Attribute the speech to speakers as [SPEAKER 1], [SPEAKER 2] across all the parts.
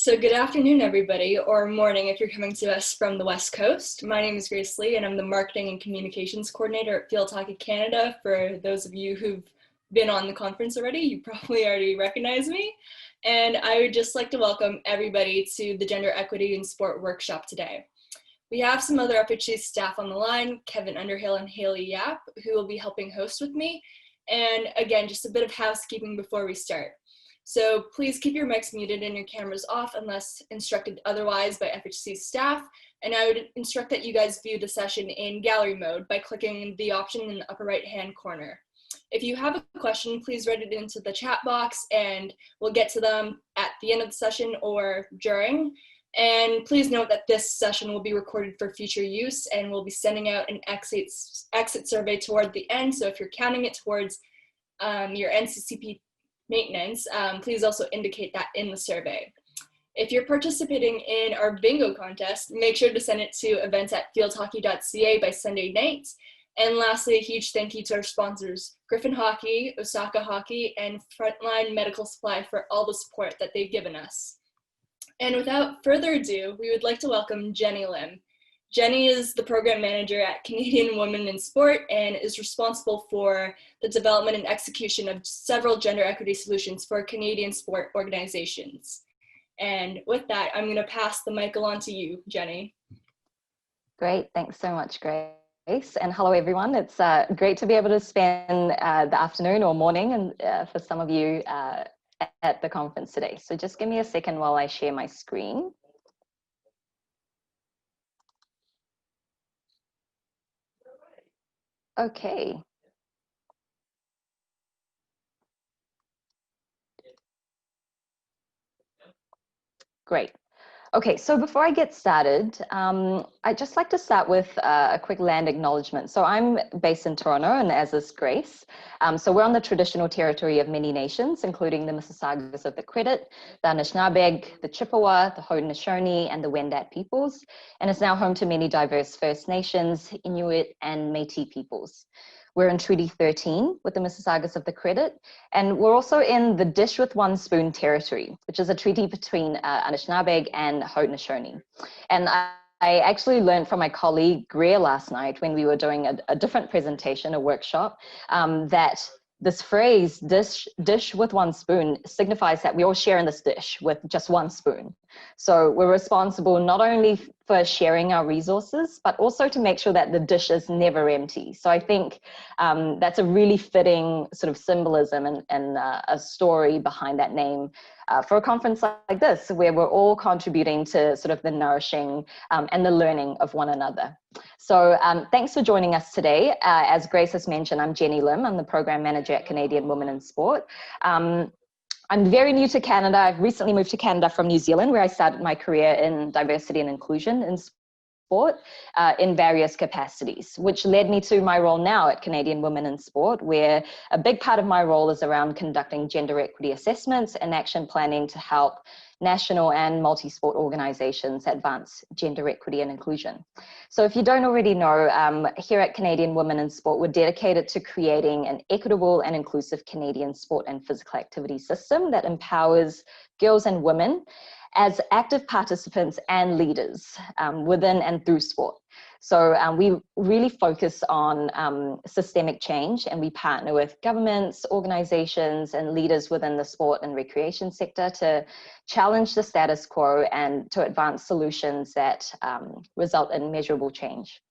[SPEAKER 1] So good afternoon, everybody, or morning if you're coming to us from the West Coast. My name is Grace Lee, and I'm the Marketing and Communications Coordinator at Field Hockey Canada. For those of you who've been on the conference already, you probably already recognize me. And I would just like to welcome everybody to the Gender Equity in Sport workshop today. We have some other FHC staff on the line, Kevin Underhill and Haley Yap, who will be helping host with me. And again, just a bit of housekeeping before we start. So please keep your mics muted and your cameras off unless instructed otherwise by FHC staff. And I would instruct that you guys view the session in gallery mode by clicking the option in the upper right-hand corner. If you have a question, please write it into the chat box and we'll get to them at the end of the session or during. And please note that this session will be recorded for future use and we'll be sending out an exit survey toward the end. So if you're counting it towards your NCCP maintenance, please also indicate that in the survey. If you're participating in our bingo contest, make sure to send it to events@fieldhockey.ca by Sunday night. And lastly, a huge thank you to our sponsors, Griffin Hockey, Osaka Hockey, and Frontline Medical Supply for all the support that they've given us. And without further ado, we would like to welcome Jenny Lim. Jenny is the program manager at Canadian Women in Sport and is responsible for the development and execution of several gender equity solutions for Canadian sport organizations. And with that, I'm going to pass the mic along to you, Jenny.
[SPEAKER 2] Great, thanks so much, Grace. And hello, everyone. It's great to be able to spend the afternoon or morning and for some of you at the conference today. So just give me a second while I share my screen. Okay. Great. Okay, so before I get started, I'd just like to start with a quick land acknowledgement. So I'm based in Toronto, and as is Grace. So we're on the traditional territory of many nations, including the Mississaugas of the Credit, the Anishinaabe, the Chippewa, the Haudenosaunee, and the Wendat peoples, and it's now home to many diverse First Nations, Inuit, and Métis peoples. We're in Treaty 13 with the Mississaugas of the Credit, and we're also in the Dish with One Spoon territory, which is a treaty between Anishinaabe and Haudenosaunee. And I actually learned from my colleague Greer last night when we were doing a different presentation, a workshop, that this phrase, dish with one spoon, signifies that we all share in this dish with just one spoon. So we're responsible not only for sharing our resources, but also to make sure that the dish is never empty. So I think that's a really fitting sort of symbolism and a story behind that name for a conference like this, where we're all contributing to sort of the nourishing and the learning of one another. So thanks for joining us today. As Grace has mentioned, I'm Jenny Lim. I'm the program manager at Canadian Women in Sport. I'm very new to Canada. I've recently moved to Canada from New Zealand, where I started my career in diversity and inclusion in sport in various capacities, which led me to my role now at Canadian Women in Sport, where a big part of my role is around conducting gender equity assessments and action planning to help national and multi-sport organizations advance gender equity and inclusion. So if you don't already know, here at Canadian Women in Sport, we're dedicated to creating an equitable and inclusive Canadian sport and physical activity system that empowers girls and women as active participants and leaders within and through sport. So we really focus on systemic change, and we partner with governments, organizations, and leaders within the sport and recreation sector to challenge the status quo and to advance solutions that result in measurable change.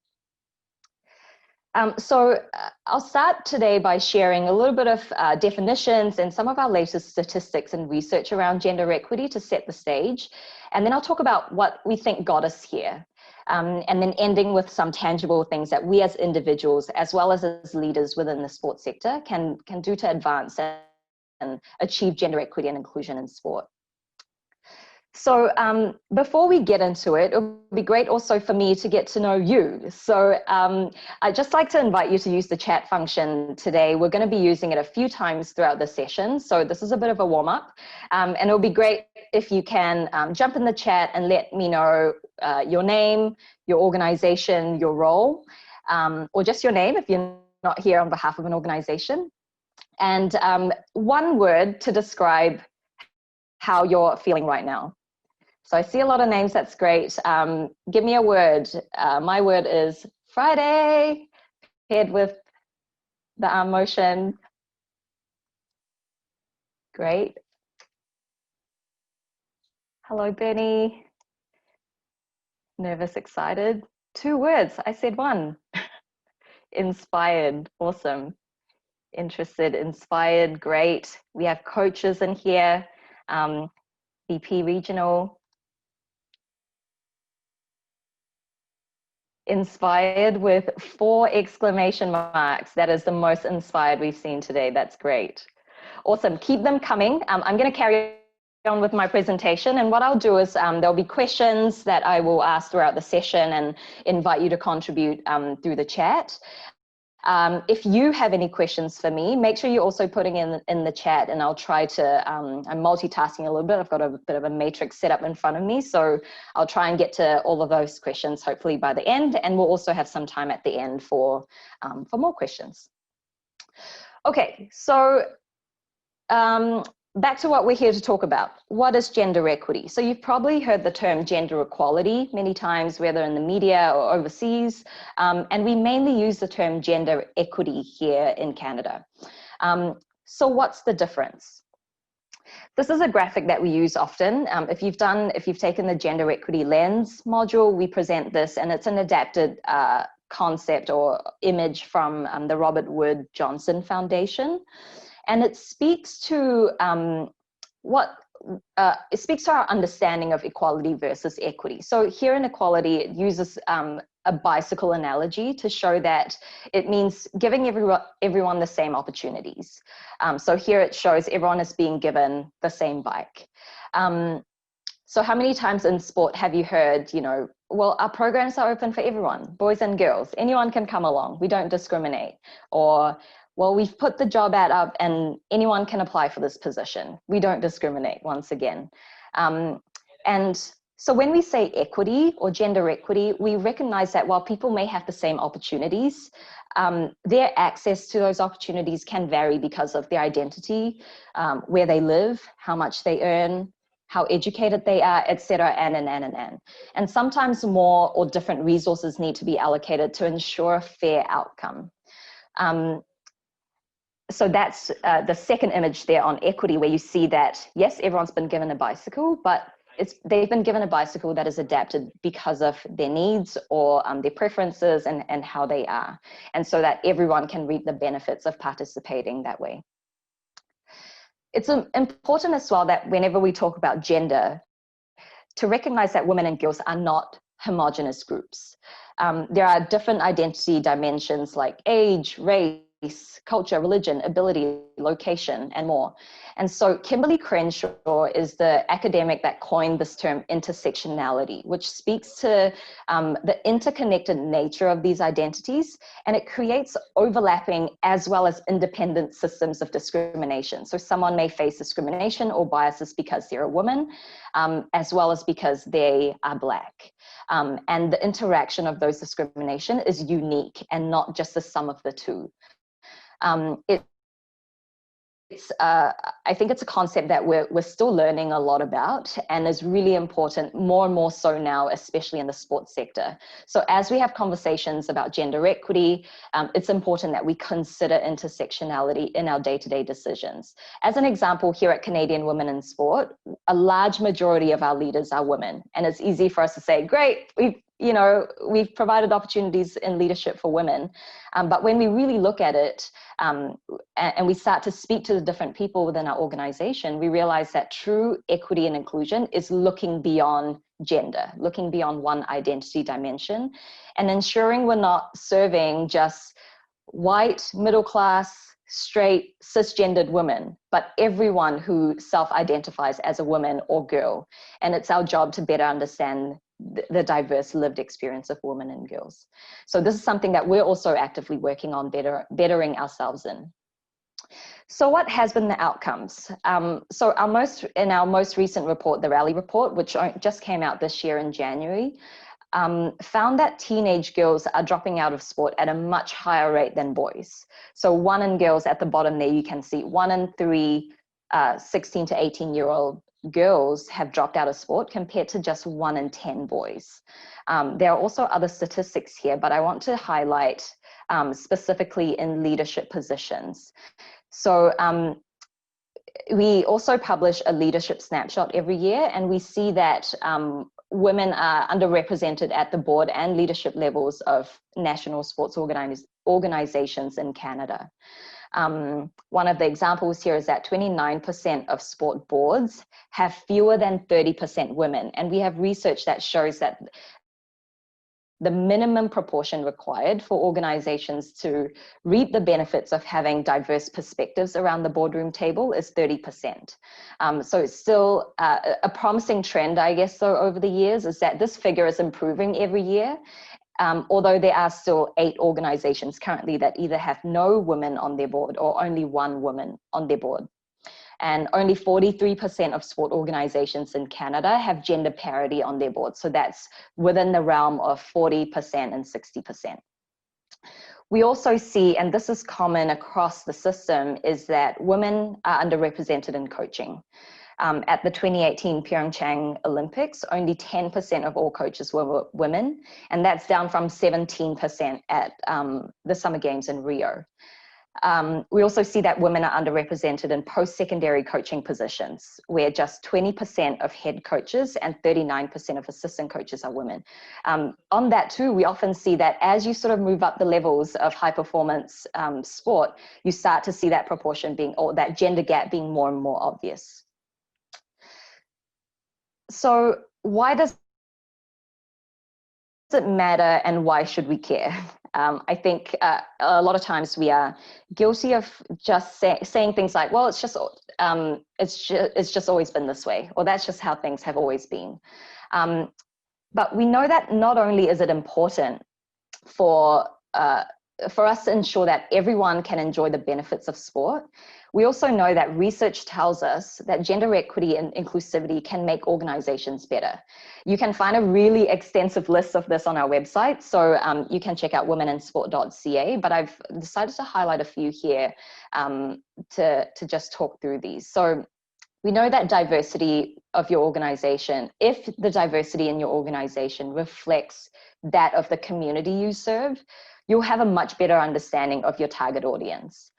[SPEAKER 2] So I'll start today by sharing a little bit of definitions and some of our latest statistics and research around gender equity to set the stage. And then I'll talk about what we think got us here. And then ending with some tangible things that we as individuals, as well as leaders within the sports sector, can do to advance and achieve gender equity and inclusion in sport. So before we get into it, it would be great also for me to get to know you. So I'd just like to invite you to use the chat function today. We're going to be using it a few times throughout the session. So this is a bit of a warm up. And it would be great if you can jump in the chat and let me know your name, your organization, your role, or just your name if you're not here on behalf of an organization. And one word to describe how you're feeling right now. So I see a lot of names. That's great. Give me a word. My word is Friday, paired with the arm motion. Great. Hello, Bernie. Nervous, excited. 2 words. I said 1. Inspired. Awesome. Interested, inspired. Great. We have coaches in here. VP Regional. Inspired with 4 exclamation marks. That is the most inspired we've seen today. That's great. Awesome. Keep them coming. I'm going to carry on with my presentation, and what I'll do is there'll be questions that I will ask throughout the session and invite you to contribute through the chat. If you have any questions for me, make sure you're also putting in the chat, and I'll try to, I'm multitasking a little bit. I've got a bit of a matrix set up in front of me, so I'll try and get to all of those questions hopefully by the end, and we'll also have some time at the end for more questions. Okay, so back to what we're here to talk about. What is gender equity? So you've probably heard the term gender equality many times, whether in the media or overseas, and we mainly use the term gender equity here in Canada. So what's the difference? This is a graphic that we use often. If you've taken the gender equity lens module, we present this, and it's an adapted concept or image from the Robert Wood Johnson Foundation. And it speaks to it speaks to our understanding of equality versus equity. So here in equality, it uses a bicycle analogy to show that it means giving everyone the same opportunities. So here it shows everyone is being given the same bike. So how many times in sport have you heard, you know, well, our programs are open for everyone, boys and girls, anyone can come along, we don't discriminate. Or, well, we've put the job ad up and anyone can apply for this position. We don't discriminate, once again. And so when we say equity or gender equity, we recognize that while people may have the same opportunities, their access to those opportunities can vary because of their identity, where they live, how much they earn, how educated they are, et cetera, and sometimes more or different resources need to be allocated to ensure a fair outcome. So that's the second image there on equity, where you see that, yes, everyone's been given a bicycle, but they've been given a bicycle that is adapted because of their needs or their preferences and how they are. And so that everyone can reap the benefits of participating that way. It's important as well that whenever we talk about gender, to recognize that women and girls are not homogenous groups. There are different identity dimensions like age, race, culture, religion, ability, location, and more. And so Kimberly Crenshaw is the academic that coined this term intersectionality, which speaks to the interconnected nature of these identities, and it creates overlapping as well as independent systems of discrimination. So someone may face discrimination or biases because they're a woman, as well as because they are Black. And the interaction of those discrimination is unique and not just the sum of the two. I think it's a concept that we're still learning a lot about and is really important, more and more so now, especially in the sports sector. So as we have conversations about gender equity, it's important that we consider intersectionality in our day-to-day decisions. As an example, here at Canadian Women in Sport, a large majority of our leaders are women, and it's easy for us to say, great, we've provided opportunities in leadership for women. But when we really look at it and we start to speak to the different people within our organization, we realize that true equity and inclusion is looking beyond gender, looking beyond one identity dimension, and ensuring we're not serving just white, middle class, straight, cisgendered women, but everyone who self-identifies as a woman or girl. And it's our job to better understand the diverse lived experience of women and girls. So this is something that we're also actively working on bettering ourselves in. So what has been the outcomes? So in our most recent report, the Rally Report, which just came out this year in January, found that teenage girls are dropping out of sport at a much higher rate than boys. So 1 in girls at the bottom there, you can see 1 in 3 16 to 18-year-old girls have dropped out of sport compared to just 1 in 10 boys. There are also other statistics here, but I want to highlight specifically in leadership positions. So we also publish a leadership snapshot every year, and we see that women are underrepresented at the board and leadership levels of national sports organizations in Canada. One of the examples here is that 29% of sport boards have fewer than 30% women. And we have research that shows that the minimum proportion required for organizations to reap the benefits of having diverse perspectives around the boardroom table is 30%. So it's still a promising trend, I guess, though, over the years, is that this figure is improving every year. Although there are still 8 organizations currently that either have no women on their board or only 1 woman on their board. And only 43% of sport organizations in Canada have gender parity on their board. So that's within the realm of 40% and 60%. We also see, and this is common across the system, is that women are underrepresented in coaching. At the 2018 Pyeongchang Olympics, only 10% of all coaches were women, and that's down from 17% at the Summer Games in Rio. We also see that women are underrepresented in post-secondary coaching positions, where just 20% of head coaches and 39% of assistant coaches are women. On that too, we often see that as you sort of move up the levels of high performance sport, you start to see that proportion being, or that gender gap being more and more obvious. So why does it matter, and why should we care? I think a lot of times we are guilty of just saying things like, well, it's just always been this way, or that's just how things have always been. But we know that not only is it important for us to ensure that everyone can enjoy the benefits of sport, we also know that research tells us that gender equity and inclusivity can make organizations better. You can find a really extensive list of this on our website, so you can check out womeninsport.ca, but I've decided to highlight a few here to just talk through these. So we know that diversity of your organization, if the diversity in your organization reflects that of the community you serve, you'll have a much better understanding of your target audience.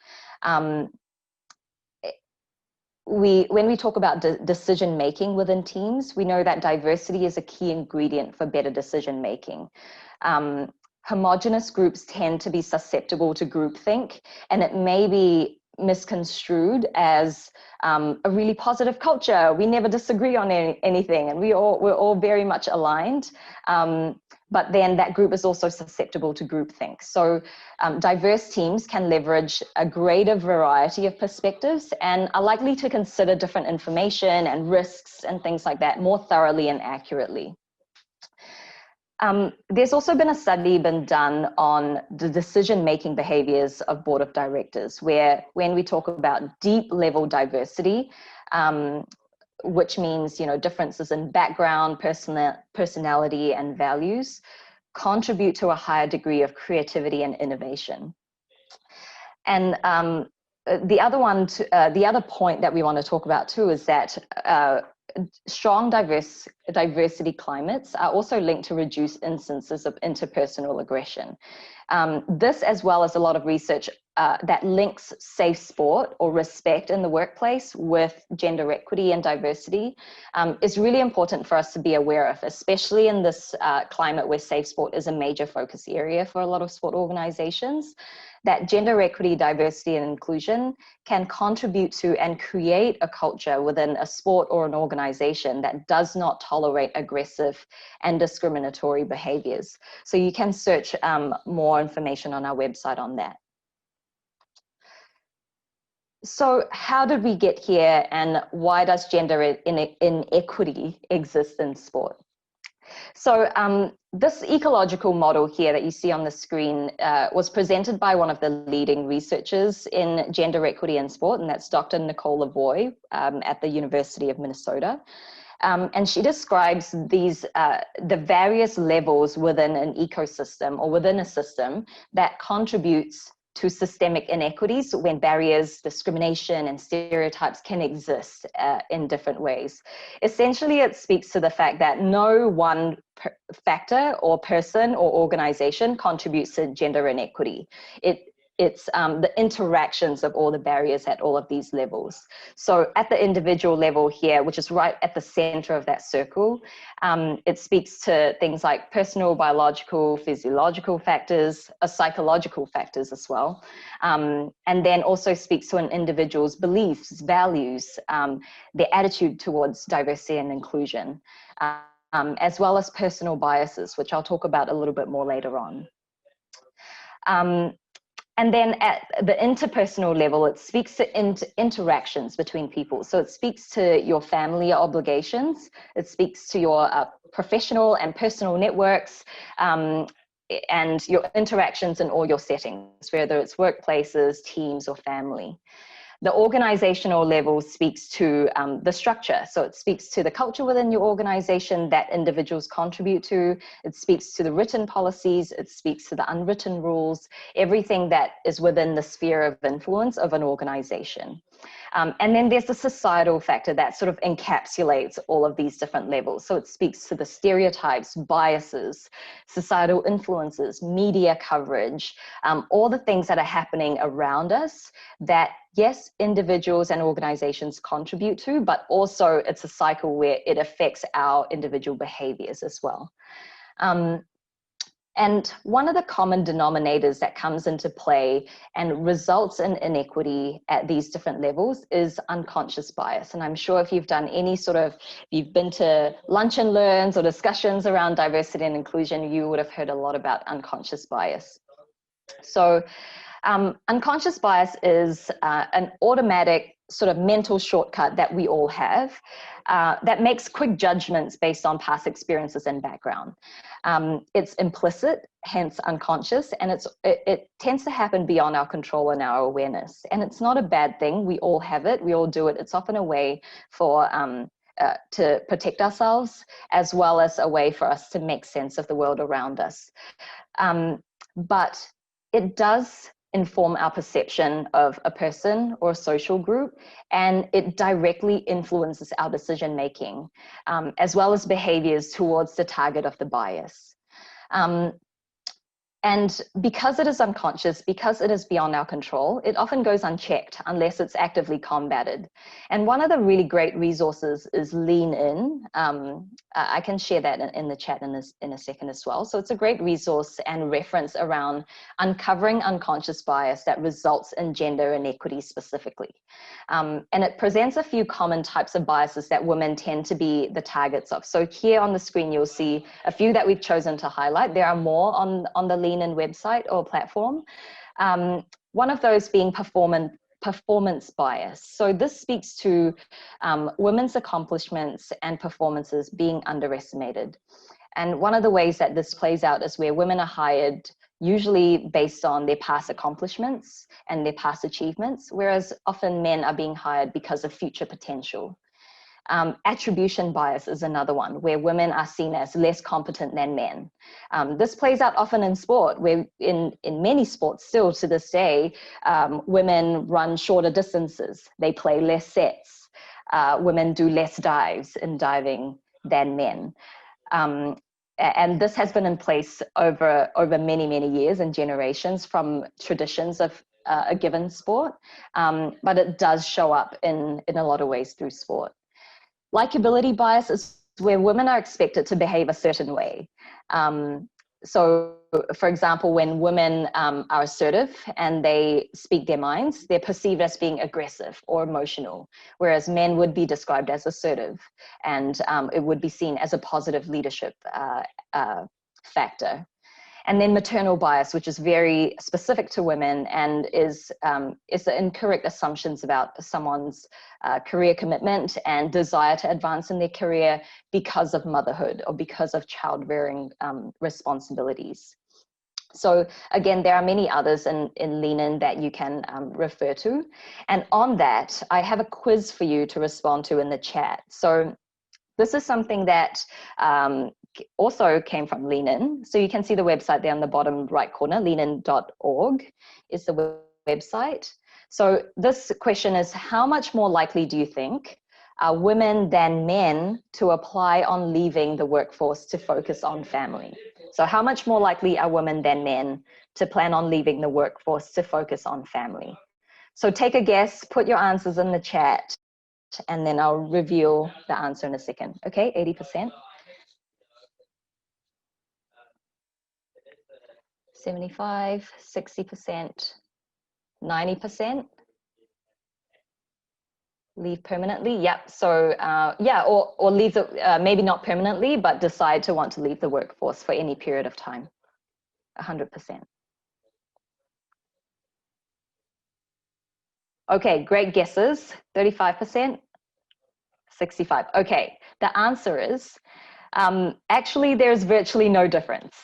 [SPEAKER 2] When we talk about decision making within teams, we know that diversity is a key ingredient for better decision making. Homogenous groups tend to be susceptible to groupthink, and it may be misconstrued as a really positive culture. We never disagree on anything, and we're all very much aligned. But then that group is also susceptible to groupthink. So diverse teams can leverage a greater variety of perspectives and are likely to consider different information and risks and things like that more thoroughly and accurately. There's also been a study done on the decision-making behaviors of board of directors, where when we talk about deep level diversity, which means, you know, differences in background, personality, and values, contribute to a higher degree of creativity and innovation. And the other point that we want to talk about too is that strong diversity climates are also linked to reduced instances of interpersonal aggression. This, as well as a lot of research that links safe sport or respect in the workplace with gender equity and diversity, is really important for us to be aware of, especially in this climate where safe sport is a major focus area for a lot of sport organizations. That gender equity, diversity, and inclusion can contribute to and create a culture within a sport or an organization that does not tolerate aggressive and discriminatory behaviors. So you can search more information on our website on that. So how did we get here, and why does gender inequity exist in sport? So this ecological model here that you see on the screen was presented by one of the leading researchers in gender equity in sport, and that's Dr. Nicole Lavoie at the University of Minnesota. And she describes these the various levels within an ecosystem or within a system that contributes to systemic inequities when barriers, discrimination, and stereotypes can exist in different ways. Essentially, it speaks to the fact that no one factor or person or organization contributes to gender inequity. It's the interactions of all the barriers at all of these levels. So at the individual level here, which is right at the center of that circle, it speaks to things like personal, biological, physiological factors, psychological factors as well. And then also speaks to an individual's beliefs, values, their attitude towards diversity and inclusion, as well as personal biases, which I'll talk about a little bit more later on. And then at the interpersonal level, it speaks to interactions between people. So it speaks to your family obligations. It speaks to your professional and personal networks, and your interactions in all your settings, whether it's workplaces, teams, or family. The organizational level speaks to the structure. So it speaks to the culture within your organization that individuals contribute to. It speaks to the written policies. It speaks to the unwritten rules, everything that is within the sphere of influence of an organization. And then there's the societal factor that sort of encapsulates all of these different levels. So it speaks to the stereotypes, biases, societal influences, media coverage, all the things that are happening around us that, yes, individuals and organizations contribute to, but also it's a cycle where it affects our individual behaviors as well. And one of the common denominators that comes into play and results in inequity at these different levels is unconscious bias. And I'm sure if you've done any sort of, you've been to lunch and learns or discussions around diversity and inclusion, you would have heard a lot about unconscious bias. So unconscious bias is an automatic sort of mental shortcut that we all have that makes quick judgments based on past experiences and background. It's implicit, hence unconscious, and it tends to happen beyond our control and our awareness. And it's not a bad thing. We all have it. We all do it. It's often a way for to protect ourselves, as well as a way for us to make sense of the world around us. But it does inform our perception of a person or a social group, and it directly influences our decision making, as well as behaviors towards the target of the bias. And because it is unconscious, because it is beyond our control, it often goes unchecked unless it's actively combated. And one of the really great resources is Lean In. I can share that in the chat in a second as well. So it's a great resource and reference around uncovering unconscious bias that results in gender inequity specifically. And it presents a few common types of biases that women tend to be the targets of. So here on the screen, you'll see a few that we've chosen to highlight. There are more on the Lean In website or platform. One of those being performance bias. So this speaks to women's accomplishments and performances being underestimated. And one of the ways that this plays out is where women are hired usually based on their past accomplishments and their past achievements, whereas often men are being hired because of future potential. Attribution bias is another one, where women are seen as less competent than men. This plays out often in sport, where in many sports still to this day, women run shorter distances, they play less sets, women do less dives in diving than men. And this has been in place over many, many years and generations from traditions of a given sport, but it does show up in a lot of ways through sport. Likability bias is where women are expected to behave a certain way. So, for example, when women are assertive and they speak their minds, they're perceived as being aggressive or emotional, whereas men would be described as assertive, and it would be seen as a positive leadership factor. And then maternal bias, which is very specific to women and is the incorrect assumptions about someone's career commitment and desire to advance in their career because of motherhood or because of child-rearing responsibilities. So again, there are many others in Lean In that you can refer to. And on that, I have a quiz for you to respond to in the chat. So this is something that also came from Lean In. So you can see the website there on the bottom right corner, leanin.org is the website. So this question is, how much more likely do you think are women than men to apply on leaving the workforce to focus on family? So how much more likely are women than men to plan on leaving the workforce to focus on family? So take a guess, put your answers in the chat, and then I'll reveal the answer in a second. Okay, 80%. 75, 60%, 90%. Leave permanently, yep. So yeah, or leave the, maybe not permanently, but decide to want to leave the workforce for any period of time, 100%. Okay, great guesses, 35%, 65. Okay, the answer is, actually there's virtually no difference.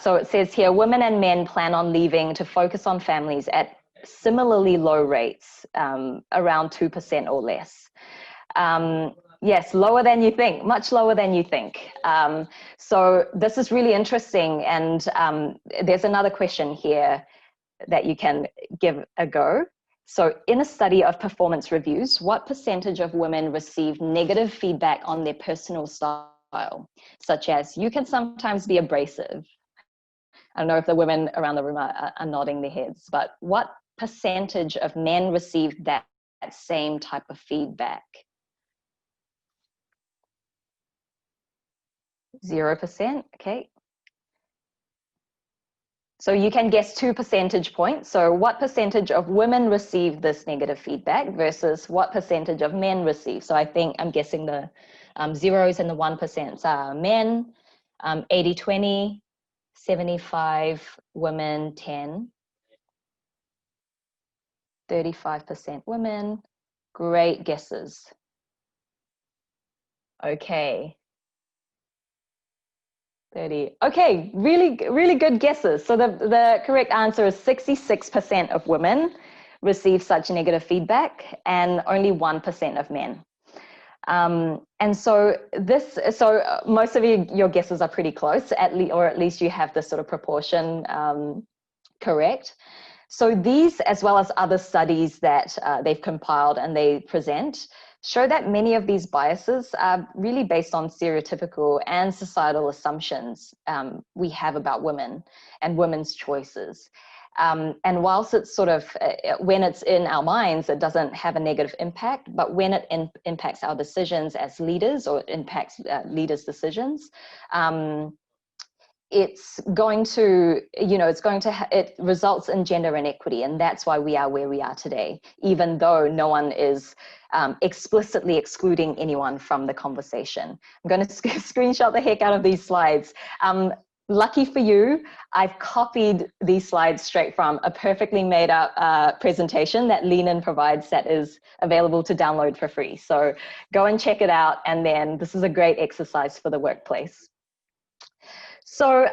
[SPEAKER 2] So it says here, women and men plan on leaving to focus on families at similarly low rates, around 2% or less. Yes, lower than you think, much lower than you think. So this is really interesting. And there's another question here that you can give a go. So in a study of performance reviews, what percentage of women received negative feedback on their personal style, such as, you can sometimes be abrasive? I don't know if the women around the room are nodding their heads, but what percentage of men received that same type of feedback? 0%, okay. So you can guess 2 percentage points. So what percentage of women receive this negative feedback versus what percentage of men receive? So I think I'm guessing the zeros and the 1% are men, 80-20, 75 women, 10, 35% women. Great guesses. Okay. 30. Okay, really good guesses. So the correct answer is 66% of women receive such negative feedback and only 1% of men. And so most of your guesses are pretty close, or at least you have this sort of proportion correct. So these, as well as other studies that they've compiled and they present, show that many of these biases are really based on stereotypical and societal assumptions we have about women and women's choices. And whilst it's sort of, when it's in our minds, it doesn't have a negative impact, but when it impacts our decisions as leaders, or it impacts leaders' decisions, it's going to, it results in gender inequity. And that's why we are where we are today, even though no one is explicitly excluding anyone from the conversation. I'm going to screenshot the heck out of these slides. Lucky for you, I've copied these slides straight from a perfectly made up presentation that Lean In provides that is available to download for free. So go and check it out. And then this is a great exercise for the workplace. So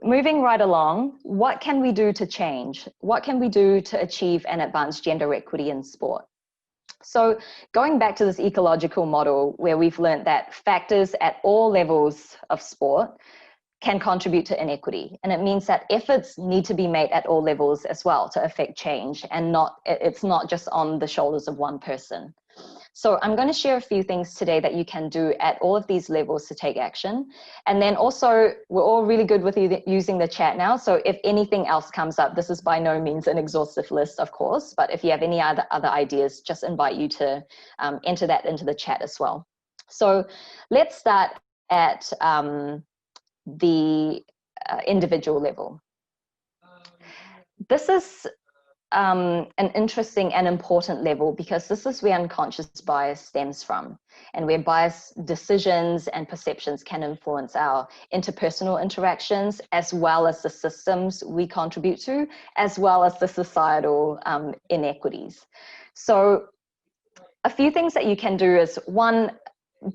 [SPEAKER 2] moving right along, what can we do to change? What can we do to achieve and advance gender equity in sport? So going back to this ecological model where we've learned that factors at all levels of sport can contribute to inequity. And it means that efforts need to be made at all levels as well to affect change, and it's not just on the shoulders of one person. So I'm going to share a few things today that you can do at all of these levels to take action. And then also, we're all really good with using the chat now. So if anything else comes up, this is by no means an exhaustive list, of course, but if you have any other ideas, just invite you to enter that into the chat as well. So let's start at the individual level. This is an interesting and important level, because this is where unconscious bias stems from, and where bias decisions and perceptions can influence our interpersonal interactions, as well as the systems we contribute to, as well as the societal inequities. So a few things that you can do is, one,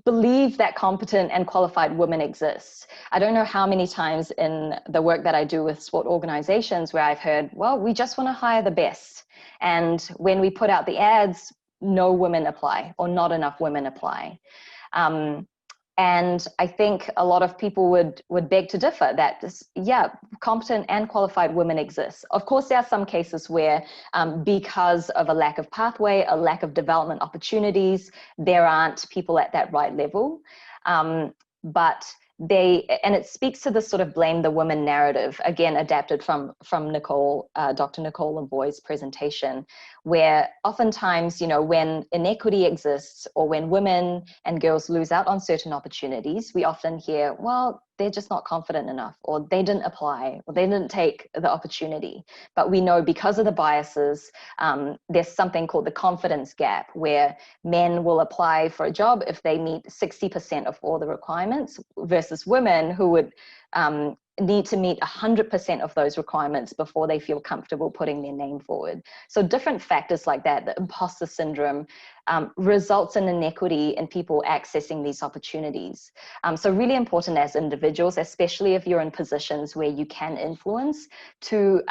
[SPEAKER 2] believe that competent and qualified women exist. I don't know how many times in the work that I do with sport organizations where I've heard, well, we just want to hire the best. And when we put out the ads, no women apply, or not enough women apply. And And I think a lot of people would beg to differ that, yeah, competent and qualified women exist. Of course, there are some cases where because of a lack of pathway, a lack of development opportunities, there aren't people at that right level. But and it speaks to the sort of blame the woman narrative, again, adapted from Nicole, Dr. Nicole Lavoie's presentation, where oftentimes, you know, when inequity exists or when women and girls lose out on certain opportunities, we often hear, well, they're just not confident enough, or they didn't apply, or they didn't take the opportunity. But we know because of the biases, there's something called the confidence gap, where men will apply for a job if they meet 60% of all the requirements, versus women who would need to meet 100% of those requirements before they feel comfortable putting their name forward. So different factors like that, the imposter syndrome, results in inequity in people accessing these opportunities. So really important as individuals, especially if you're in positions where you can influence, to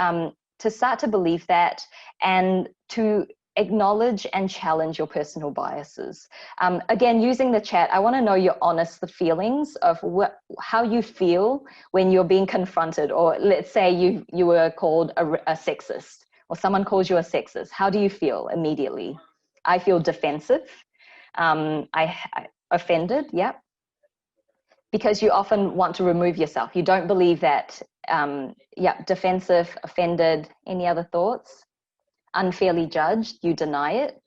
[SPEAKER 2] start to believe that and to acknowledge and challenge your personal biases. Again, using the chat, I want to know your honest feelings of how you feel when you're being confronted, or let's say you were called a sexist, or someone calls you a sexist. How do you feel immediately? I feel defensive. I offended, yeah. Because you often want to remove yourself. You don't believe that, yeah, defensive, offended. Any other thoughts? Unfairly judged, you deny it?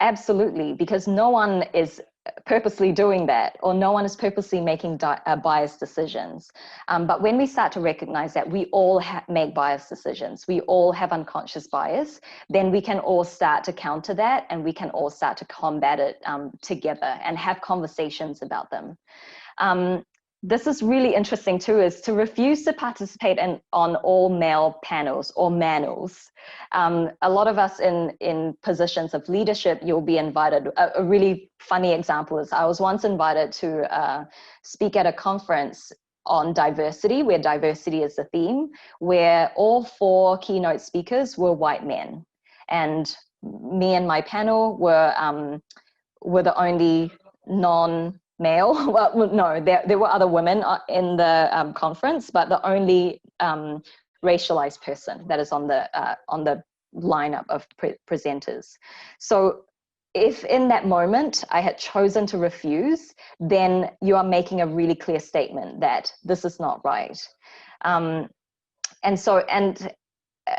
[SPEAKER 2] Absolutely, because no one is purposely doing that, or no one is purposely making biased decisions. But when we start to recognize that we all make biased decisions, we all have unconscious bias, then we can all start to counter that, and we can all start to combat it together and have conversations about them. This is really interesting too, is to refuse to participate on all male panels or manels. A lot of us in positions of leadership, you'll be invited. A really funny example is I was once invited to speak at a conference on diversity, where diversity is the theme, where all 4 keynote speakers were white men. And me and my panel were the only non-male. Well, no, there were other women in the conference, but the only racialized person that is on the lineup of presenters. So if in that moment I had chosen to refuse, then you are making a really clear statement that this is not right. And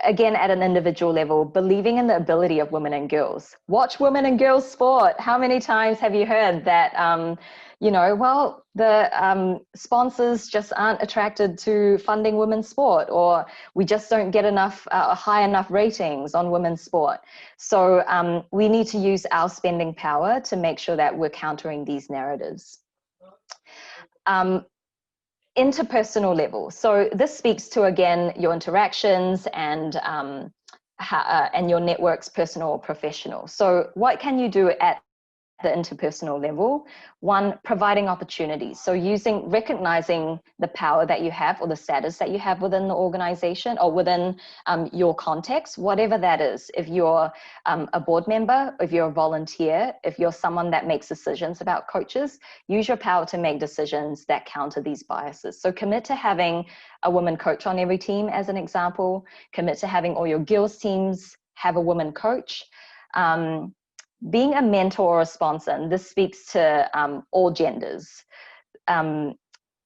[SPEAKER 2] again, at an individual level, believing in the ability of women and girls. Watch women and girls sport. How many times have you heard that, you know, well, the sponsors just aren't attracted to funding women's sport, or we just don't get enough, high enough ratings on women's sport. So we need to use our spending power to make sure that we're countering these narratives. Interpersonal level. So this speaks to, again, your interactions and your networks, personal or professional. So what can you do at the interpersonal level? One, providing opportunities. So recognizing the power that you have, or the status that you have within the organization, or within your context, whatever that is. If you're a board member, if you're a volunteer, if you're someone that makes decisions about coaches, use your power to make decisions that counter these biases. So commit to having a woman coach on every team, as an example. Commit to having all your girls teams have a woman coach. Being a mentor or a sponsor, and this speaks to all genders.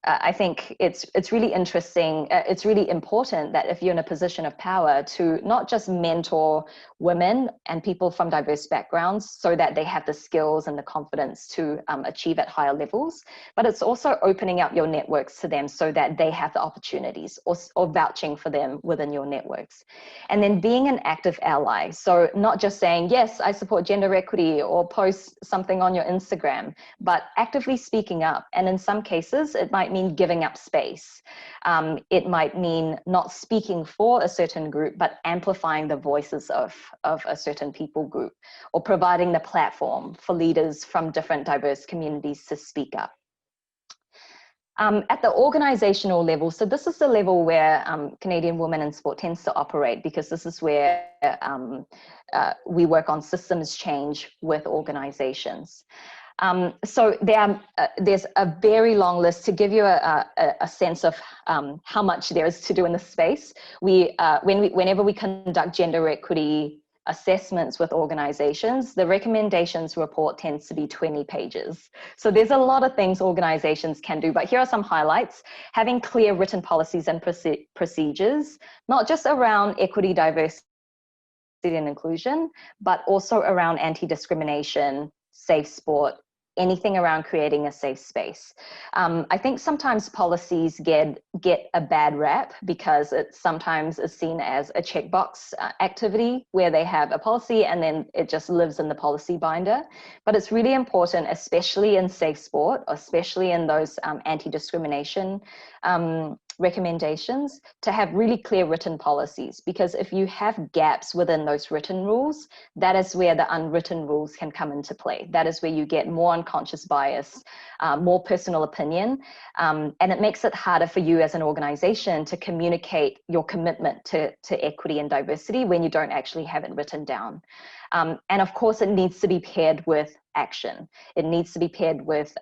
[SPEAKER 2] I think it's really interesting. It's really important that if you're in a position of power, to not just mentor women and people from diverse backgrounds so that they have the skills and the confidence to achieve at higher levels, but it's also opening up your networks to them so that they have the opportunities, or vouching for them within your networks. And then being an active ally. So not just saying, yes, I support gender equity, or post something on your Instagram, but actively speaking up. And in some cases, it might mean giving up space. It might mean not speaking for a certain group, but amplifying the voices of a certain people group, or providing the platform for leaders from different diverse communities to speak up. At the organizational level, so this is the level where Canadian Women in Sport tends to operate, because this is where we work on systems change with organizations. So there's a very long list. To give you a sense of how much there is to do in this space. Whenever we conduct gender equity assessments with organizations, the recommendations report tends to be 20 pages. So there's a lot of things organizations can do, but here are some highlights. Having clear written policies and procedures, not just around equity, diversity, and inclusion, but also around anti-discrimination, safe sport, anything around creating a safe space. I think sometimes policies get a bad rap because it sometimes is seen as a checkbox activity where they have a policy and then it just lives in the policy binder. But it's really important, especially in safe sport, especially in those anti-discrimination recommendations, to have really clear written policies, because if you have gaps within those written rules, that is where the unwritten rules can come into play. That is where you get more unconscious bias, more personal opinion, and it makes it harder for you as an organization to communicate your commitment to equity and diversity when you don't actually have it written down. And of course, it needs to be paired with action. It needs to be paired with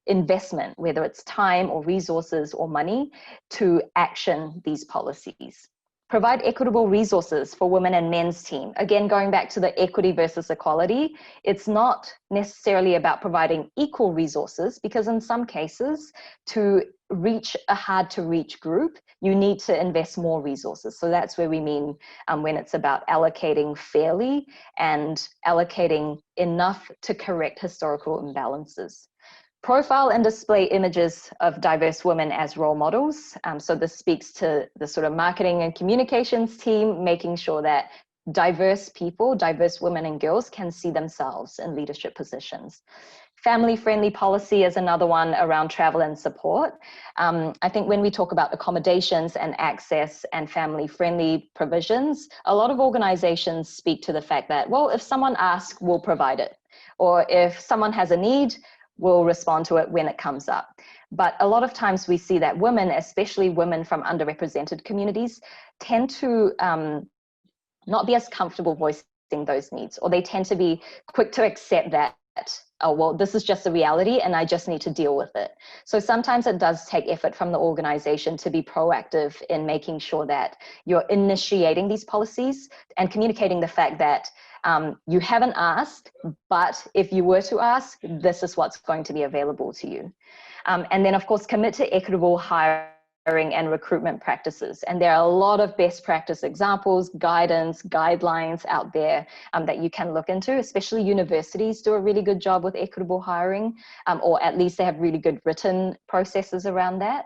[SPEAKER 2] investment, whether it's time or resources or money, to action these policies. Provide equitable resources for women and men's team. Again, going back to the equity versus equality, it's not necessarily about providing equal resources, because in some cases, to reach a hard to reach group, you need to invest more resources. So that's where we mean when it's about allocating fairly and allocating enough to correct historical imbalances. Profile and display images of diverse women as role models. So this speaks to the sort of marketing and communications team, making sure that diverse people, diverse women and girls can see themselves in leadership positions. Family-friendly policy is another one around travel and support. I think when we talk about accommodations and access and family-friendly provisions, a lot of organizations speak to the fact that, well, if someone asks, we'll provide it. Or if someone has a need, we'll respond to it when it comes up. But a lot of times we see that women, especially women from underrepresented communities, tend to not be as comfortable voicing those needs, or they tend to be quick to accept that, oh, well, this is just a reality and I just need to deal with it. So sometimes it does take effort from the organization to be proactive in making sure that you're initiating these policies and communicating the fact that you haven't asked, but if you were to ask, this is what's going to be available to you. And then of course, commit to equitable hiring and recruitment practices. And there are a lot of best practice examples, guidance, guidelines out there that you can look into. Especially universities do a really good job with equitable hiring, or at least they have really good written processes around that.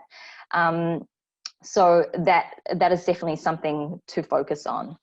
[SPEAKER 2] So that is definitely something to focus on.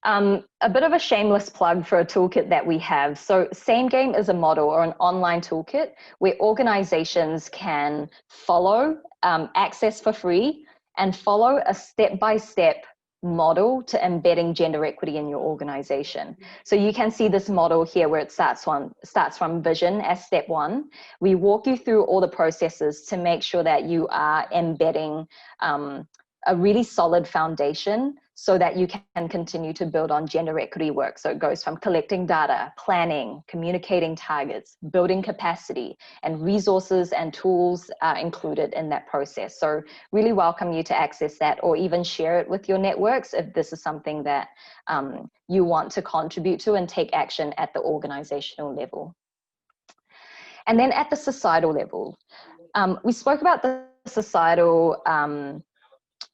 [SPEAKER 2] A bit of a shameless plug for a toolkit that we have. So Same Game is a model or an online toolkit where organizations can follow, access for free, and follow a step-by-step model to embedding gender equity in your organization. So you can see this model here where it starts from vision as step one. We walk you through all the processes to make sure that you are embedding a really solid foundation so that you can continue to build on gender equity work. So it goes from collecting data, planning, communicating targets, building capacity, and resources and tools are included in that process. So really welcome you to access that, or even share it with your networks if this is something that you want to contribute to and take action at the organizational level. And then at the societal level, we spoke about the societal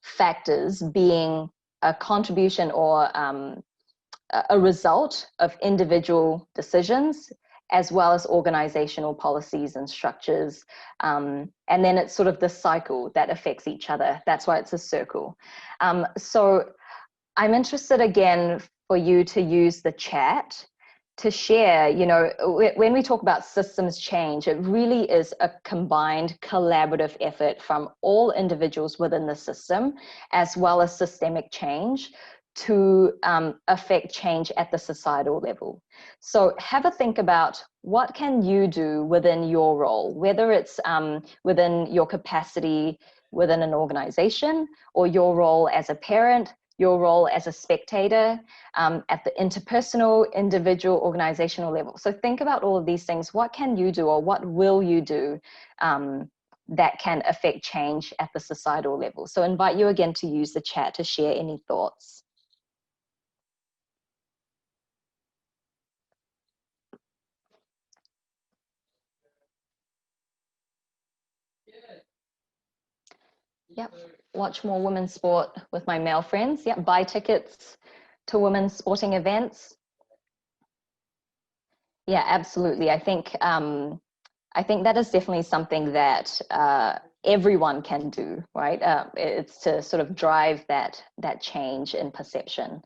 [SPEAKER 2] factors being a contribution or a result of individual decisions, as well as organizational policies and structures. And then it's sort of the cycle that affects each other. That's why it's a circle. So I'm interested again for you to use the chat to share, you know, when we talk about systems change, it really is a combined collaborative effort from all individuals within the system, as well as systemic change to affect change at the societal level. So have a think about what can you do within your role, whether it's within your capacity within an organization or your role as a parent, your role as a spectator, at the interpersonal, individual, organizational level. So think about all of these things. What can you do, or what will you do that can affect change at the societal level? So invite you again to use the chat to share any thoughts. Yep, watch more women's sport with my male friends. Yep, buy tickets to women's sporting events. Yeah, absolutely. I think that is definitely something that everyone can do, right? It's to sort of drive that change in perception.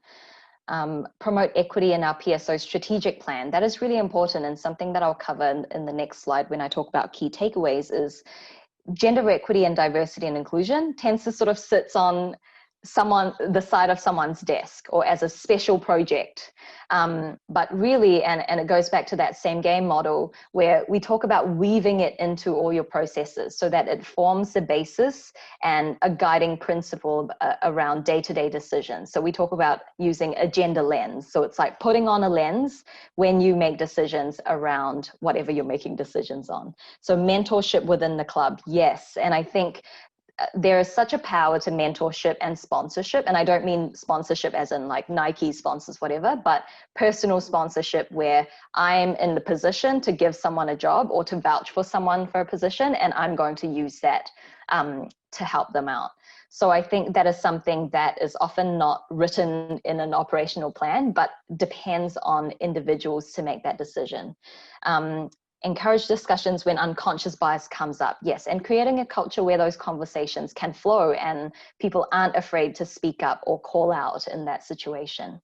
[SPEAKER 2] Promote equity in our PSO strategic plan. That is really important, and something that I'll cover in the next slide when I talk about key takeaways is gender equity and diversity and inclusion tends to sort of sits on the side of someone's desk or as a special project. But really, and it goes back to that same game model where we talk about weaving it into all your processes so that it forms the basis and a guiding principle around day-to-day decisions. So we talk about using a gender lens. So it's like putting on a lens when you make decisions around whatever you're making decisions on. So mentorship within the club, yes. And I think there is such a power to mentorship and sponsorship. And I don't mean sponsorship as in like Nike sponsors, whatever, but personal sponsorship where I'm in the position to give someone a job or to vouch for someone for a position, and I'm going to use that to help them out. So I think that is something that is often not written in an operational plan, but depends on individuals to make that decision. Encourage discussions when unconscious bias comes up. Yes, and creating a culture where those conversations can flow and people aren't afraid to speak up or call out in that situation.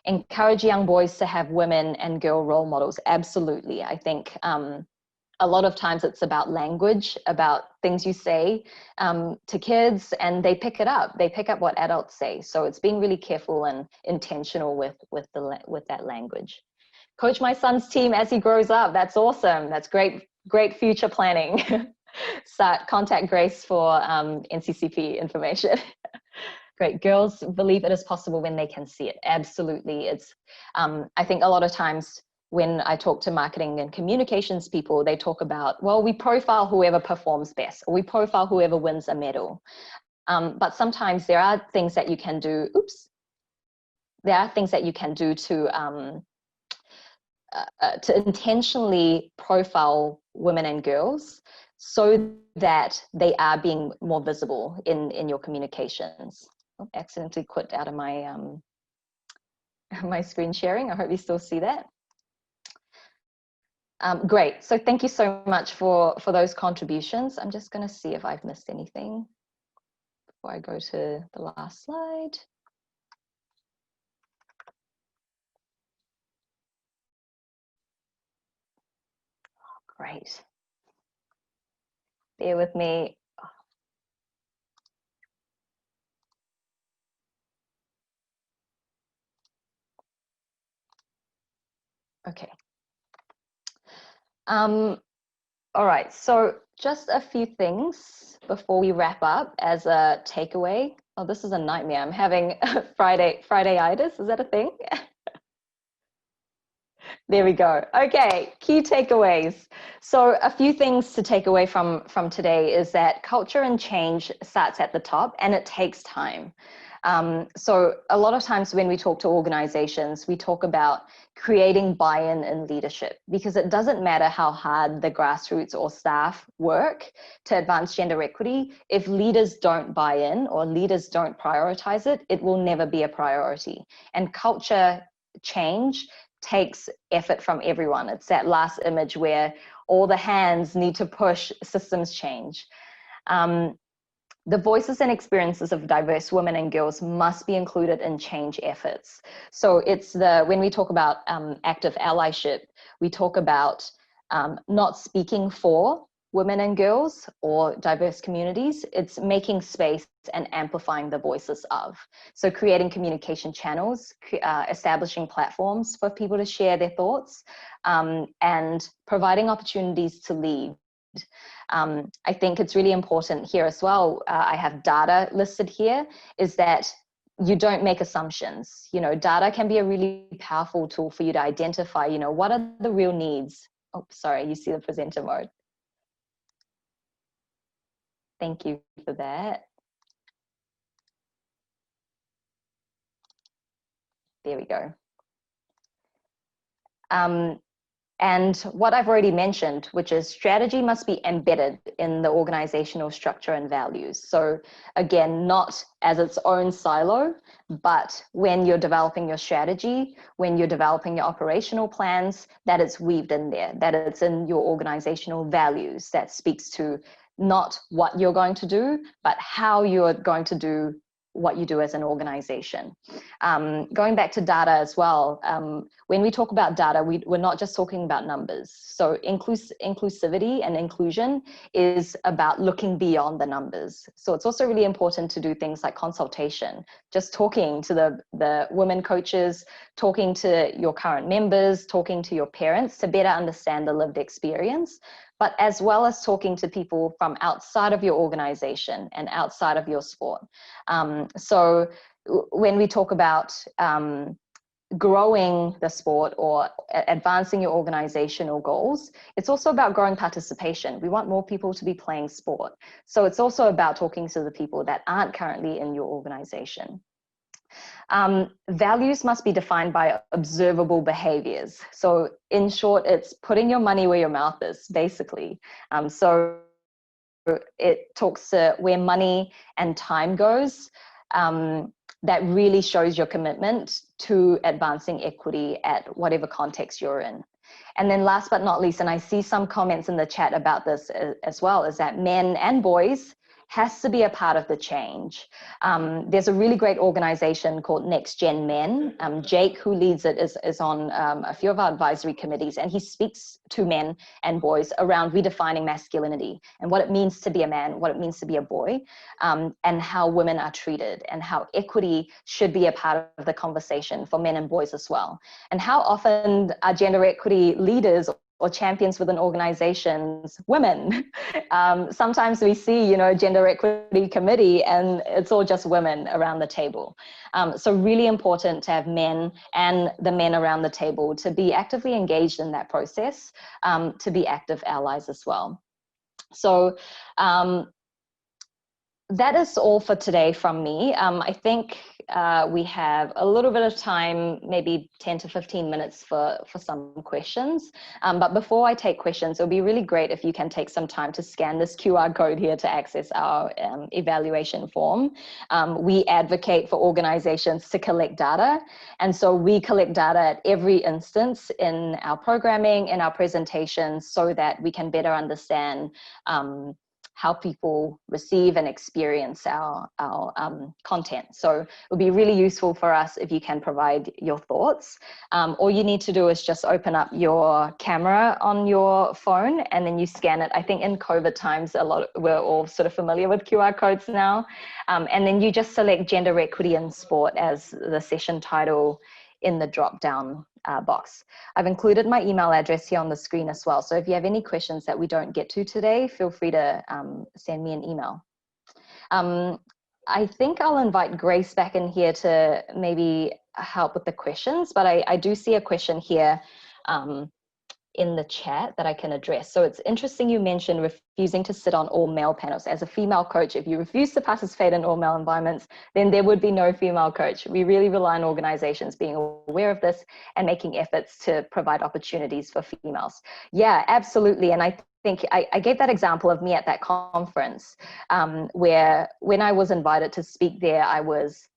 [SPEAKER 2] Encourage young boys to have women and girl role models. Absolutely. I think a lot of times it's about language, about things you say to kids, and they pick it up. They pick up what adults say. So it's being really careful and intentional with that language. Coach my son's team as he grows up. That's awesome. That's great future planning. Contact Grace for NCCP information. Great. Girls believe it is possible when they can see it. Absolutely. It's I think a lot of times when I talk to marketing and communications people, they talk about, well, we profile whoever performs best, or we profile whoever wins a medal. But sometimes there are things that you can do. There are things that you can do to intentionally profile women and girls so that they are being more visible in your communications. Oh, accidentally quit out of my my screen sharing. I hope you still see that. Great. So thank you so much for those contributions. I'm just going to see if I've missed anything before I go to the last slide. Great. Bear with me. Okay. All right. So just a few things before we wrap up as a takeaway. Oh, this is a nightmare. I'm having Friday-itis. Is that a thing? There we go. Okay, key takeaways. So a few things to take away from today is that culture and change starts at the top, and it takes time. So a lot of times when we talk to organizations, we talk about creating buy-in in leadership, because it doesn't matter how hard the grassroots or staff work to advance gender equity. If leaders don't buy in or leaders don't prioritize it, it will never be a priority. And culture change takes effort from everyone. It's that last image where all the hands need to push systems change. The voices and experiences of diverse women and girls must be included in change efforts. So it's when we talk about active allyship, we talk about not speaking for women and girls or diverse communities. It's making space and amplifying the voices of. So creating communication channels, establishing platforms for people to share their thoughts, and providing opportunities to lead. I think it's really important here as well. I have data listed here, is that you don't make assumptions. You know, data can be a really powerful tool for you to identify, you know, what are the real needs. Oh, sorry, you see the presenter mode. Thank you for that. There we go. And what I've already mentioned, which is strategy must be embedded in the organizational structure and values. So again, not as its own silo, but when you're developing your strategy, when you're developing your operational plans, that it's weaved in there, that it's in your organizational values, that speaks to not what you're going to do, but how you're going to do what you do as an organization. Going back to data as well, when we talk about data, we're not just talking about numbers. So inclusivity and inclusion is about looking beyond the numbers. So it's also really important to do things like consultation, just talking to the women coaches, talking to your current members, talking to your parents to better understand the lived experience, but as well as talking to people from outside of your organization and outside of your sport. So when we talk about growing the sport or advancing your organizational goals, it's also about growing participation. We want more people to be playing sport. So it's also about talking to the people that aren't currently in your organization. Values must be defined by observable behaviors. So in short, it's putting your money where your mouth is, basically. So it talks to where money and time goes. That really shows your commitment to advancing equity at whatever context you're in. And then last but not least, and I see some comments in the chat about this as well, is that men and boys has to be a part of the change. There's a really great organization called Next Gen Men. Jake, who leads it, is on a few of our advisory committees, and he speaks to men and boys around redefining masculinity and what it means to be a man, what it means to be a boy, and how women are treated, and how equity should be a part of the conversation for men and boys as well. And how often are gender equity leaders or champions within organizations women? Sometimes we see, you know, gender equity committee and it's all just women around the table. So really important to have men and the men around the table to be actively engaged in that process, to be active allies as well. So that is all for today from me. I think we have a little bit of time, maybe 10 to 15 minutes for some questions. But before I take questions, it'll be really great if you can take some time to scan this QR code here to access our evaluation form. We advocate for organizations to collect data. And so we collect data at every instance in our programming, in our presentations, so that we can better understand how people receive and experience our content. So it would be really useful for us if you can provide your thoughts. All you need to do is just open up your camera on your phone and then you scan it. I think in COVID times, we're all sort of familiar with QR codes now. And then you just select gender equity in sport as the session title in the drop-down box. I've included my email address here on the screen as well. So if you have any questions that we don't get to today, feel free to send me an email. I think I'll invite Grace back in here to maybe help with the questions, but I do see a question here in the chat that I can address. So it's interesting you mentioned refusing to sit on all male panels. As a female coach, if you refuse to participate in all male environments, then there would be no female coach. We really rely on organizations being aware of this and making efforts to provide opportunities for females. Yeah, absolutely. And I think I gave that example of me at that conference where when I was invited to speak there, I was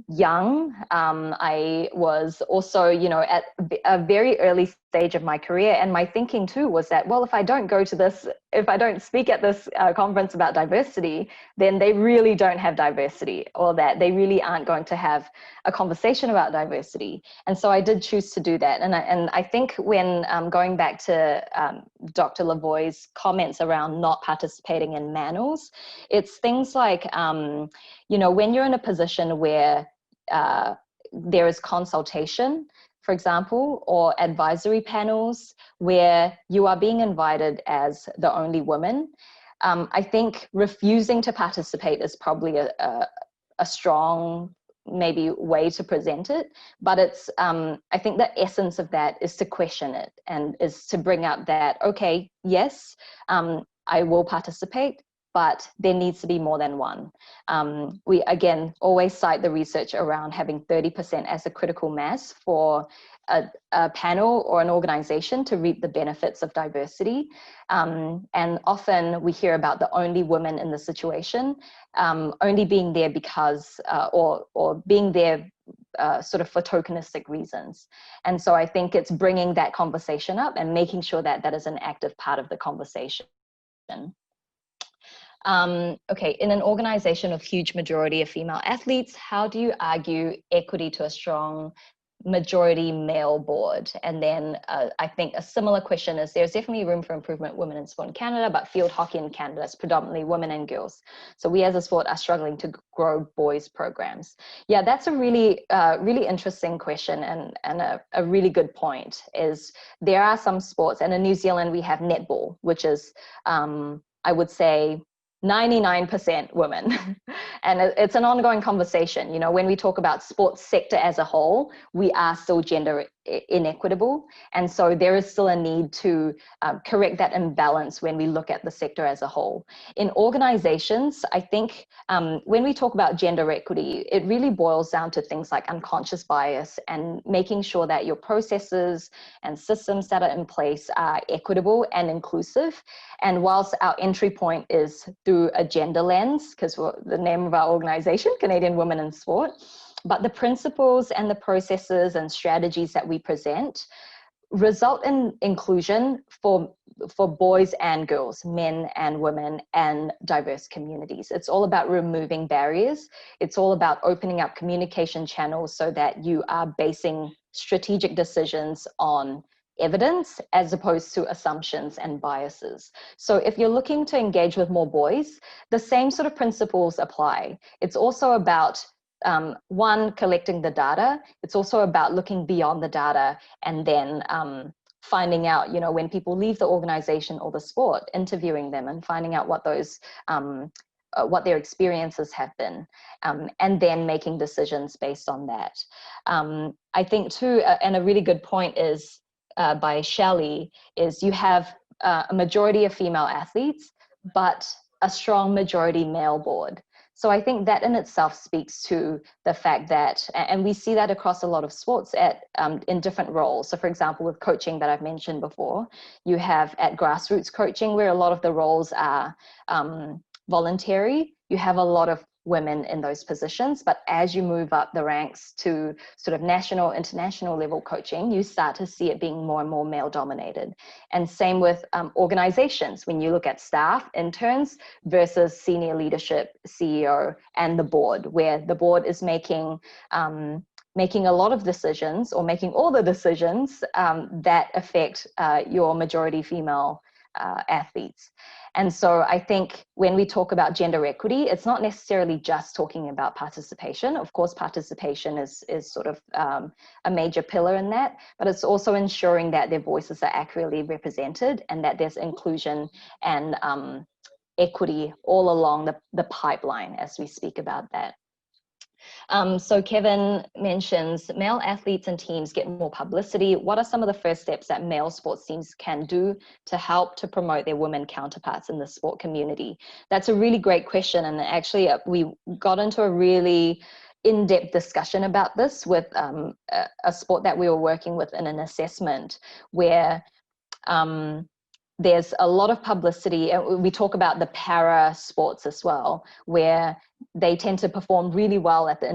[SPEAKER 2] young. I was also, you know, at a very early stage of my career. And my thinking too was that, well, if I don't go to this, if I don't speak at this conference about diversity, then they really don't have diversity, or that they really aren't going to have a conversation about diversity. And so I did choose to do that. And I think when going back to Dr. Lavoie's comments around not participating in manels, it's things like, you know, when you're in a position where there is consultation, for example, or advisory panels where you are being invited as the only woman, I think refusing to participate is probably a strong maybe way to present it, but it's, I think the essence of that is to question it and is to bring up that, okay, yes, I will participate, but there needs to be more than one. We, again, always cite the research around having 30% as a critical mass for a panel or an organization to reap the benefits of diversity. And often we hear about the only women in the situation only being there because, or being there sort of for tokenistic reasons. And so I think it's bringing that conversation up and making sure that that is an active part of the conversation. Okay, in an organization of huge majority of female athletes, how do you argue equity to a strong majority male board? And then I think a similar question is, there's definitely room for improvement women in sport in Canada, but field hockey in Canada is predominantly women and girls. So we as a sport are struggling to grow boys programs. Yeah, that's a really, really interesting question, and a really good point. Is there are some sports, and in New Zealand we have netball, which is, I would say, 99% women. And it's an ongoing conversation. You know, when we talk about sports sector as a whole, we are still gender inequitable. And so there is still a need to correct that imbalance when we look at the sector as a whole. In organizations, I think when we talk about gender equity, it really boils down to things like unconscious bias and making sure that your processes and systems that are in place are equitable and inclusive. And whilst our entry point is through a gender lens, because the name of our organization, Canadian Women in Sport, but the principles and the processes and strategies that we present result in inclusion for boys and girls, men and women, and diverse communities. It's all about removing barriers. It's all about opening up communication channels so that you are basing strategic decisions on evidence as opposed to assumptions and biases. So if you're looking to engage with more boys, the same sort of principles apply. It's also about one, collecting the data. It's also about looking beyond the data and then finding out, you know, when people leave the organization or the sport, interviewing them and finding out what those what their experiences have been, and then making decisions based on that. I think too, and a really good point is by Shelley, is you have a majority of female athletes, but a strong majority male board. So I think that in itself speaks to the fact that, and we see that across a lot of sports in different roles. So for example, with coaching that I've mentioned before, you have at grassroots coaching where a lot of the roles are voluntary, you have a lot of women in those positions, but as you move up the ranks to sort of national, international level coaching, you start to see it being more and more male dominated. And same with organizations, when you look at staff, interns versus senior leadership, CEO, and the board, where the board is making a lot of decisions, or making all the decisions that affect your majority female athletes. And so I think when we talk about gender equity, it's not necessarily just talking about participation. Of course, participation is sort of a major pillar in that, but it's also ensuring that their voices are accurately represented and that there's inclusion and equity all along the pipeline as we speak about that. So Kevin mentions male athletes and teams get more publicity. What are some of the first steps that male sports teams can do to help to promote their women counterparts in the sport community? That's a really great question. And actually we got into a really in-depth discussion about this with a sport that we were working with in an assessment where there's a lot of publicity. We talk about the para sports as well, where they tend to perform really well at the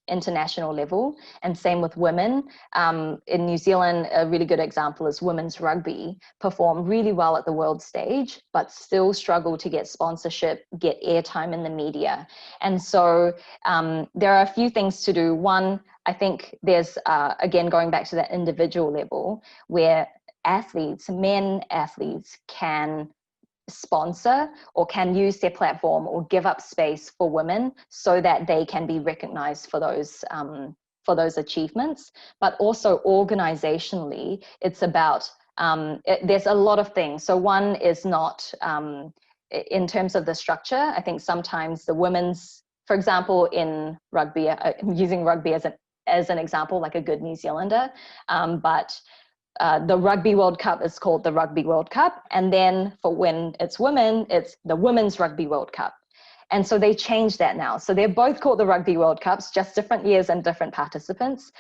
[SPEAKER 2] international level, and same with women. In New Zealand, a really good example is women's rugby perform really well at the world stage, but still struggle to get sponsorship, get airtime in the media. And so there are a few things to do. One, I think there's, again, going back to that individual level, where athletes, men athletes, can sponsor or can use their platform or give up space for women so that they can be recognized for those achievements. But also organizationally, it's about, there's a lot of things. So one is not, in terms of the structure, I think sometimes the women's For example, in rugby, using rugby as an example, like a good New Zealander, but the Rugby World Cup is called the Rugby World Cup. And then for when it's women, it's the Women's Rugby World Cup. And so they changed that now. So they're both called the Rugby World Cups, just different years and different participants.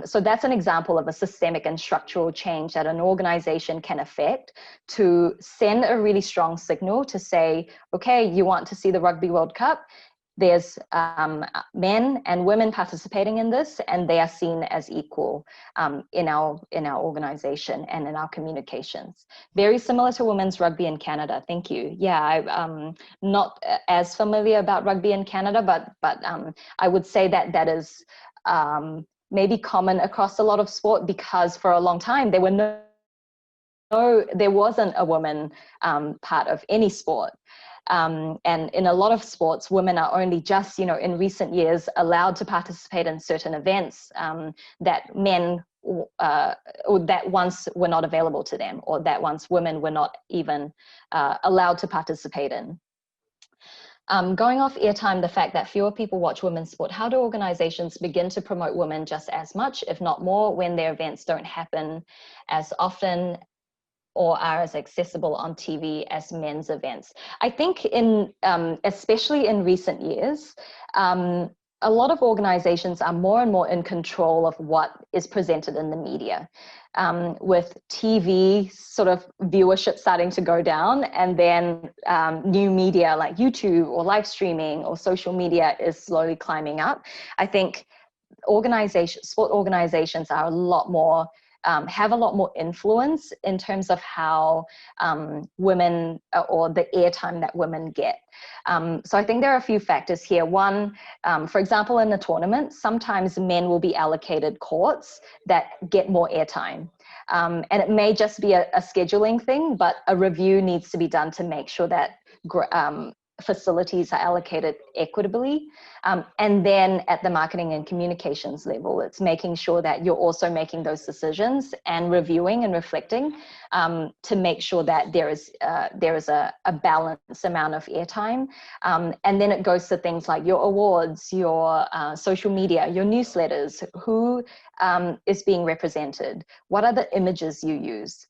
[SPEAKER 2] So that's an example of a systemic and structural change that an organization can affect to send a really strong signal to say, okay, you want to see the Rugby World Cup? There's men and women participating in this, and they are seen as equal in our organization and in our communications. Very similar to women's rugby in Canada. Thank you. Yeah, I'm not as familiar about rugby in Canada, but I would say that is maybe common across a lot of sport, because for a long time there wasn't a woman part of any sport. And in a lot of sports, women are only just, in recent years allowed to participate in certain events that men or that once were not available to them, or that once women were not even allowed to participate in. Going off airtime, the fact that fewer people watch women's sport, how do organizations begin to promote women just as much, if not more, when their events don't happen as often or are as accessible on TV as men's events? I think especially in recent years, a lot of organizations are more and more in control of what is presented in the media, with TV sort of viewership starting to go down, and then new media like YouTube or live streaming or social media is slowly climbing up. I think sport organizations are a lot more have a lot more influence in terms of how women, or the airtime that women get. So I think there are a few factors here. One, for example, in the tournament, sometimes men will be allocated courts that get more airtime. And it may just be a scheduling thing, but a review needs to be done to make sure that facilities are allocated equitably. And then at the marketing and communications level, it's making sure that you're also making those decisions and reviewing and reflecting to make sure that there is a balanced amount of airtime. And then it goes to things like your awards, your social media, your newsletters, who is being represented, what are the images you use.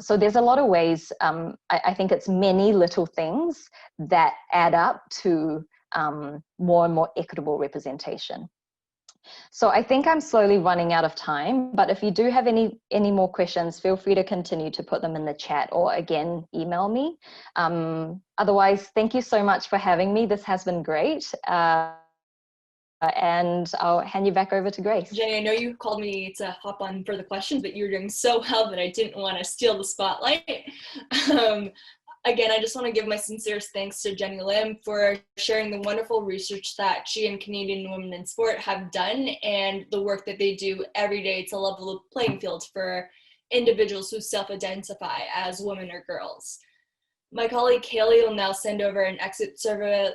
[SPEAKER 2] So there's a lot of ways. I think it's many little things that add up to more and more equitable representation. So I think I'm slowly running out of time, but if you do have any more questions, feel free to continue to put them in the chat, or again, email me. Otherwise, thank you so much for having me. This has been great. And I'll hand you back over to Grace.
[SPEAKER 1] Jenny, I know you called me to hop on for the questions, but you're doing so well that I didn't want to steal the spotlight. Again, I just want to give my sincerest thanks to Jenny Lim for sharing the wonderful research that she and Canadian Women in Sport have done, and the work that they do every day to level the playing field for individuals who self-identify as women or girls. My colleague Kaylee will now send over an exit survey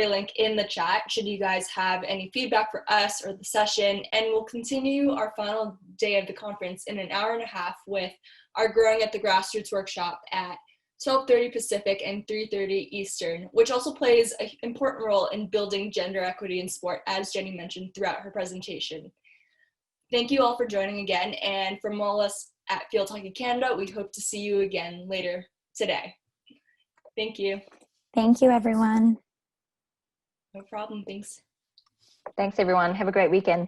[SPEAKER 1] link in the chat should you guys have any feedback for us or the session, and we'll continue our final day of the conference in an hour and a half with our Growing at the Grassroots workshop at 12:30 Pacific and 3:30 Eastern, which also plays an important role in building gender equity in sport, as Jenny mentioned throughout her presentation. Thank you all for joining again, and from all of us at Field Hockey Canada, we hope to see you again later today. Thank you.
[SPEAKER 3] Thank you, everyone.
[SPEAKER 1] No problem. Thanks.
[SPEAKER 2] Thanks, everyone. Have a great weekend.